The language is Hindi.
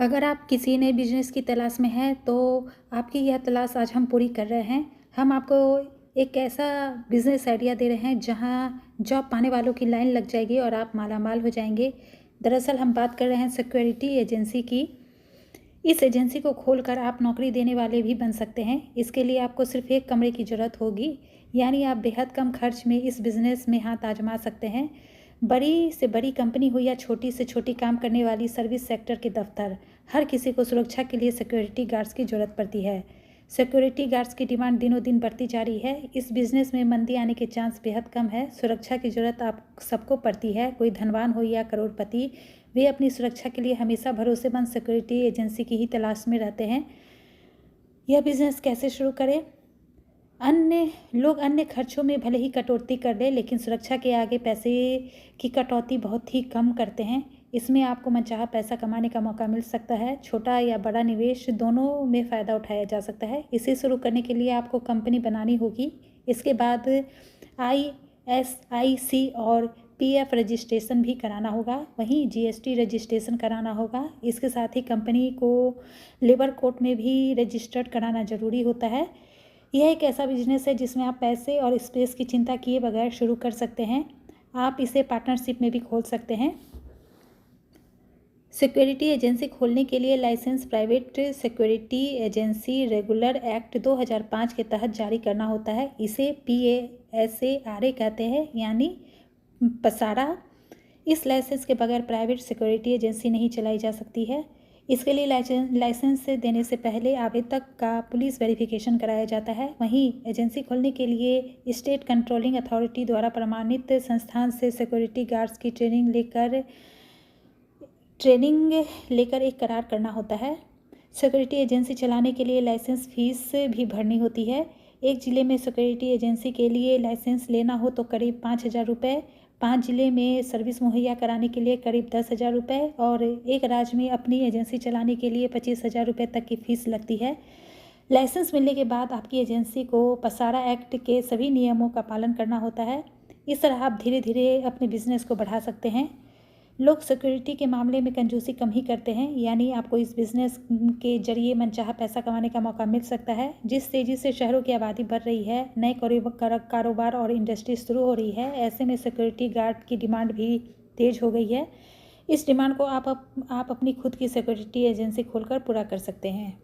अगर आप किसी नए बिज़नेस की तलाश में हैं तो आपकी यह तलाश आज हम पूरी कर रहे हैं। हम आपको एक ऐसा बिज़नेस आइडिया दे रहे हैं जहां जॉब पाने वालों की लाइन लग जाएगी और आप मालामाल हो जाएंगे। दरअसल हम बात कर रहे हैं सिक्योरिटी एजेंसी की। इस एजेंसी को खोलकर आप नौकरी देने वाले भी बन सकते हैं। इसके लिए आपको सिर्फ एक कमरे की ज़रूरत होगी, यानी आप बेहद कम खर्च में इस बिज़नेस में हाथ आजमा सकते हैं। बड़ी से बड़ी कंपनी हो या छोटी से छोटी काम करने वाली सर्विस सेक्टर के दफ्तर, हर किसी को सुरक्षा के लिए सिक्योरिटी गार्ड्स की ज़रूरत पड़ती है। सिक्योरिटी गार्ड्स की डिमांड दिनों दिन बढ़ती जा रही है। इस बिज़नेस में मंदी आने के चांस बेहद कम है। सुरक्षा की ज़रूरत आप सबको पड़ती है, कोई धनवान हो या करोड़पति, वे अपनी सुरक्षा के लिए हमेशा भरोसेमंद सिक्योरिटी एजेंसी की ही तलाश में रहते हैं। यह बिज़नेस कैसे शुरू करें? अन्य खर्चों में भले ही कटौती कर लें, लेकिन सुरक्षा के आगे पैसे की कटौती बहुत ही कम करते हैं। इसमें आपको मनचाहा पैसा कमाने का मौका मिल सकता है। छोटा या बड़ा निवेश दोनों में फ़ायदा उठाया जा सकता है। इसे शुरू करने के लिए आपको कंपनी बनानी होगी। इसके बाद ISIC और PF रजिस्ट्रेशन भी कराना होगा, वहीं GST रजिस्ट्रेशन कराना होगा। इसके साथ ही कंपनी को लेबर कोर्ट में भी रजिस्टर्ड कराना ज़रूरी होता है। यह एक ऐसा बिजनेस है जिसमें आप पैसे और स्पेस की चिंता किए बगैर शुरू कर सकते हैं। आप इसे पार्टनरशिप में भी खोल सकते हैं। सिक्योरिटी एजेंसी खोलने के लिए licence private security agency regular act 2005 के तहत जारी करना होता है। इसे PASARA कहते हैं, यानी पसारा। इस लाइसेंस के बगैर प्राइवेट सिक्योरिटी एजेंसी नहीं चलाई जा सकती है। इसके लिए लाइसेंस देने से पहले आवेदक का पुलिस वेरिफिकेशन कराया जाता है। वहीं एजेंसी खोलने के लिए स्टेट कंट्रोलिंग अथॉरिटी द्वारा प्रमाणित संस्थान से सिक्योरिटी गार्ड्स की ट्रेनिंग लेकर एक करार करना होता है। सिक्योरिटी एजेंसी चलाने के लिए लाइसेंस फीस भी भरनी होती है। एक ज़िले में सिक्योरिटी एजेंसी के लिए लाइसेंस लेना हो तो करीब 5,000 रुपये, 5 ज़िले में सर्विस मुहैया कराने के लिए करीब 10,000 रुपये और एक राज्य में अपनी एजेंसी चलाने के लिए 25,000 रुपये तक की फ़ीस लगती है। लाइसेंस मिलने के बाद आपकी एजेंसी को पसारा एक्ट के सभी नियमों का पालन करना होता है। इस तरह आप धीरे धीरे अपने बिजनेस को बढ़ा सकते हैं। लोग सिक्योरिटी के मामले में कंजूसी कम ही करते हैं, यानी आपको इस बिज़नेस के जरिए मनचाहा पैसा कमाने का मौका मिल सकता है। जिस तेज़ी से शहरों की आबादी बढ़ रही है, नए कारोबार और इंडस्ट्री शुरू हो रही है, ऐसे में सिक्योरिटी गार्ड की डिमांड भी तेज़ हो गई है। इस डिमांड को आप अपनी खुद की सिक्योरिटी एजेंसी खोलकर पूरा कर सकते हैं।